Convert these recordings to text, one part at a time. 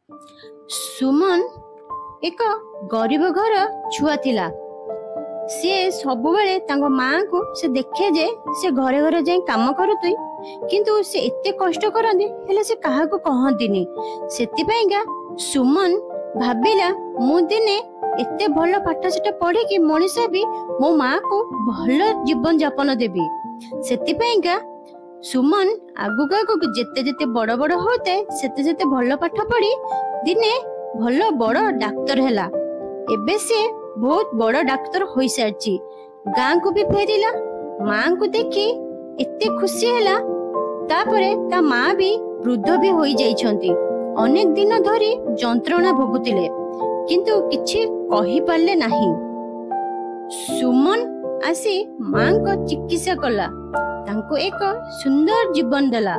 सुमन एक गरीब घर छुआ थिला। सी सबुबले तांको माँ को से देखे जे से घरे घरे जाई काम करुतई, किंतु से एते कष्ट करंदी हेले से काहा को कहंतीनी। सेति पईगा सुमन भाबिला मु दिने एते भलो पाठ सेटा पढ़ी कि मनीषा भी मो माँ को भलो जीवन यापन देबी। सेति पईगा सुमन आगु आगु जेते जेते बड़ बड़ होते सेते सेते भलो पाठ पढ़ी दिने भलो बड़ डाक्टर हैला। एबे से बहुत बड़ डाक्टर होई सारची। गाँ को भी फेरिला। माँ को देखी एते खुशी हैला। तापरे ता माँ भी वृद्ध भी होई जाइछंती। अनेक दिन धरी जंत्रणा भोगुतिले किंतु किछि कहि पारले नाही। सुमन आसी माँ को चिकित्सा कला, तांको एक सुंदर जीवन देला।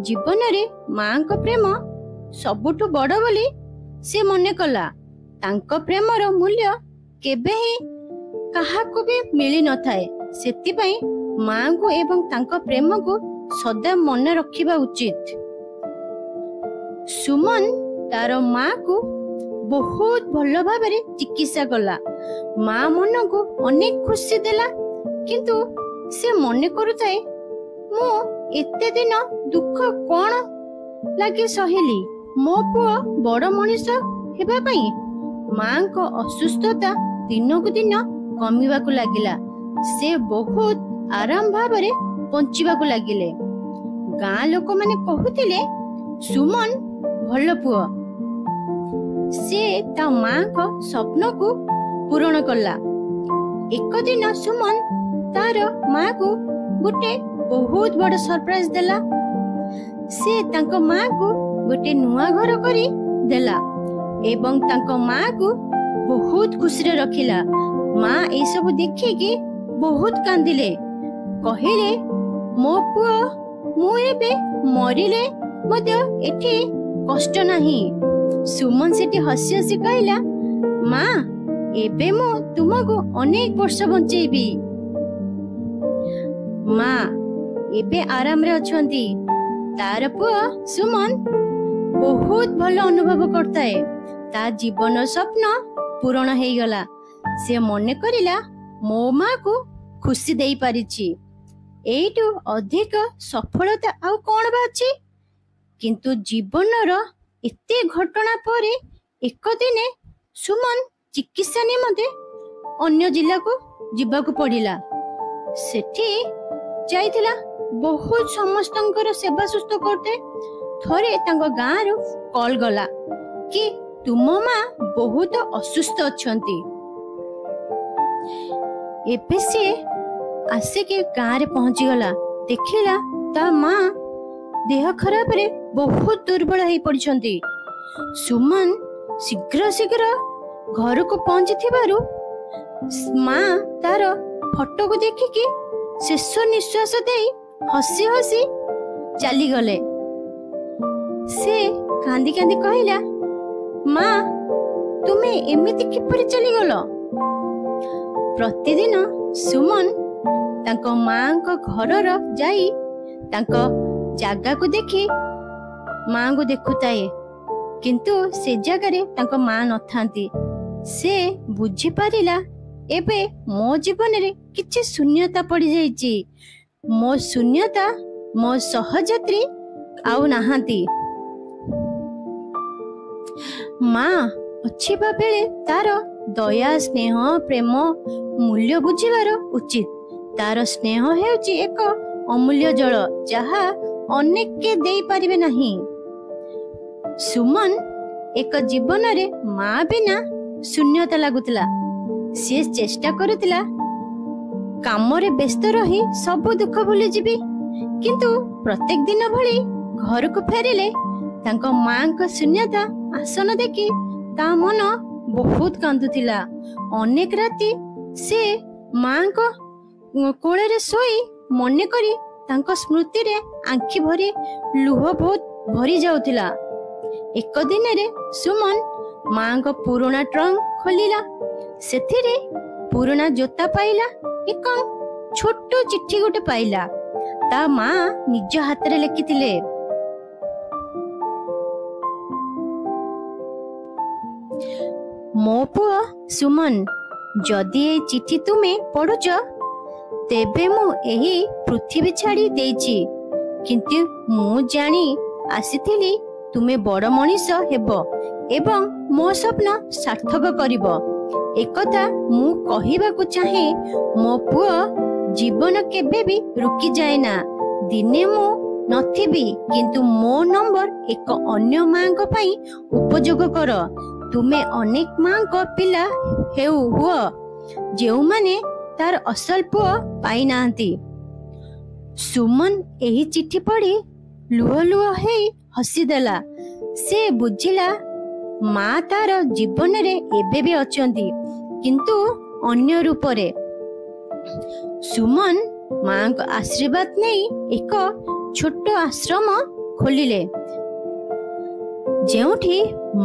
जीवन रे माँ को प्रेम सबुठु बड़ बोली से मने कला। तांको प्रेमर मूल्य केबे ही काहाको भी मिली न थाए। सेति पई माँ को एवं तांको प्रेम को सदा मने रखिबा उचित। सुमन तार माँ को बहुत भलो भाबरे चिकित्सा कला। माँ मन को अनेक खुशी देला, किंतु से मने करुताए मो एते दिन दुख कोन लागे सहेली मो पुआ बड़ मनीष हेबा पई। माँ को असुस्थता दिन को दिन कमिबा को लागिला। से बहुत आराम भाबरे बंचिबा को लागिले। गाँ लोक माने कहूतिले सुमन भलो पुआ। से ता माँ को स्वप्न को पूर्ण कला। एक दिन सुमन तार माँ को गोटे बहुत बड़ सरप्राइज देला। से तांको माँ को गोटे नुआ घर करी देला एवं तांको माँ को बहुत खुशी रे रखिला। माँ ए सब देखि कि बहुत कांदिले। कहिले मो पुओ मु एबे मरिले मध्य एठी कष्ट नाही। सुमन सेठी हसी हसी कहला, माँ एबे मु तुमको अनेक वर्ष बंचेबी। माँ एबे आराम रे अछंती। तार पुओ सुमन बहुत भलो अनुभव करता है। ता जीवन स्वप्न पूर्ण हो गला। से मने करिला मो माँ को खुशी देई पारिछि। एइटु अधिक सफलता आउ कोन बाछि। किंतु जीवनर एते घटना परे एक दिने सुमन चिकित्सा निमंते अन्य जिला को जिबा को पड़िला। सेठी जाइथिला बहुत समस्तंकर सेवा सुस्त करते। थरे तांको गाँ रु कॉल गला कि तुम माँ बहुत असुस्थ अछंती। एबे से आसे के गाँ रे पहुंची गला। देखिला ता माँ देह खराब रे बहुत दुर्बल हो पड़छंती। सुमन शीघ्र शीघ्र घर को पहुंची थिबारु माँ तार फोटो को देखिकी शेष निश्वास देई हसी हसी चली गले। से कांदी कांदी कहला, माँ तुमे एमिति किपरि चली गलो। प्रतिदिन सुमन तांको माँ को घरर जाई तांको जागा को देखी माँ को देखुताए, किंतु से जगह रे तांको माँ नथांती। से बुझी पारिला एबे मो जीवन रे किछि शून्यता पड़ी जाईची। मो शून्यता मो सहयात्री आउ नाहांती। माँ अच्छिबा बेले तार दया स्नेह प्रेम मूल्य बुझिबार उचित। तार स्नेह हेउची एक अमूल्य जल जहा अनेक के देई पारिबे नाही। सुमन एक जीवन रे माँ बिना शून्यता लागुतला। से चेष्टा करुतला काम रे व्यस्त रही सब दुख भूली जीवी, किंतु प्रत्येक दिन भली घर को फेरिले तांको माँ को शून्यता आसन देखी ता मन बहुत कांदुतिला। अनेक राति से माँ को कोळे रे सोई मने करी तांको स्मृति रे आंखी भरी लुह बहुत भरी जाउतिला। एक दिन रे सुमन माँ को पुराना ट्रंक खोलिला। सेथिरे पुराना जोता पाइला। एक छोट चिट्ठी गोटे पाइला। ता माँ निज हाथ रे लिखिथिले, ମୋ ପୁଅ ସୁମନ, ଯଦି ଏ ଚିଠି ତୁମେ ପଢୁଛ ତେବେ ମୁଁ ଏହି ପୃଥିବୀ ଛାଡ଼ି ଦେଇଛି, କିନ୍ତୁ ମୁଁ ଜାଣି ଆସିଥିଲି ତୁମେ ବଡ଼ ମଣିଷ ହେବ ଏବଂ ମୋ ସ୍ୱପ୍ନ ସାର୍ଥକ କରିବ। ଏକଥା ମୁଁ କହିବାକୁ ଚାହେଁ ମୋ ପୁଅ, ଜୀବନ କେବେ ବି ରୁକିଯାଏ ନା। ଦିନେ ମୁଁ ନଥିବି, କିନ୍ତୁ ମୋ ନମ୍ବର ଏକ ଅନ୍ୟ ମାଙ୍କ ପାଇଁ ଉପଯୋଗ କର। ତୁମେ ଅନେକ ମାଙ୍କ ପିଲା ହୁଅ ଯେଉଁମାନେ ତାର ଅସଲ ପୁଅ ପାଇନାହାନ୍ତି। ସୁମନ ଏହି ଚିଠି ପଢି ଲୁହ ଲୁହ ହେଇ ହସିଦେଲା। ସେ ବୁଝିଲା ମା ତାର ଜୀବନରେ ଏବେ ବି ଅଛନ୍ତି, କିନ୍ତୁ ଅନ୍ୟ ରୂପରେ। ସୁମନ ମାଙ୍କ ଆଶୀର୍ବାଦ ନେଇ ଏକ ଛୋଟ ଆଶ୍ରମ ଖୋଲିଲେ, ଯେଉଁଠି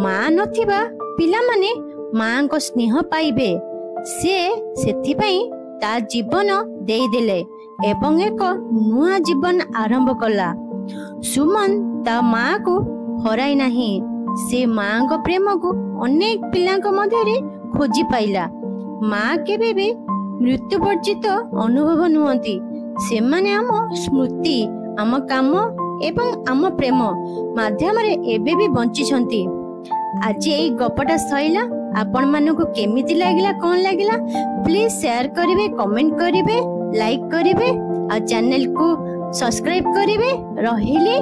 ମା ନଥିବା ପିଲାମାନେ ମାଙ୍କ ସ୍ନେହ ପାଇବେ। ସେ ସେଥିପାଇଁ ତା ଜୀବନ ଦେଇଦେଲେ ଏବଂ ଏକ ନୂଆ ଜୀବନ ଆରମ୍ଭ କଲା। ସୁମନ ତା ମାକୁ ହରାଇ ନାହିଁ। ସେ ମାଙ୍କ ପ୍ରେମକୁ ଅନେକ ପିଲାଙ୍କ ମଧ୍ୟରେ ଖୋଜି ପାଇଲା। ମା କେବେ ବି ମୃତ୍ୟୁ ବର୍ଜିତ ଅନୁଭବ ନୁହନ୍ତି। ସେମାନେ ଆମ ସ୍ମୃତି, ଆମ କାମ ଏବଂ ଆମ ପ୍ରେମ ମାଧ୍ୟମରେ ଏବେ ବି ବଞ୍ଚିଛନ୍ତି। ଆଜି ଏଇ ଗପଟା ସଇଲା। ଆପଣମାନଙ୍କୁ କେମିତି ଲାଗିଲା, କଣ ଲାଗିଲା, ପ୍ଲିଜ ସେୟାର କରିବେ, କମେଣ୍ଟ କରିବେ, ଲାଇକ୍ କରିବେ ଆଉ ଚ୍ୟାନେଲକୁ ସବସ୍କ୍ରାଇବ କରିବେ। ରହିଲି।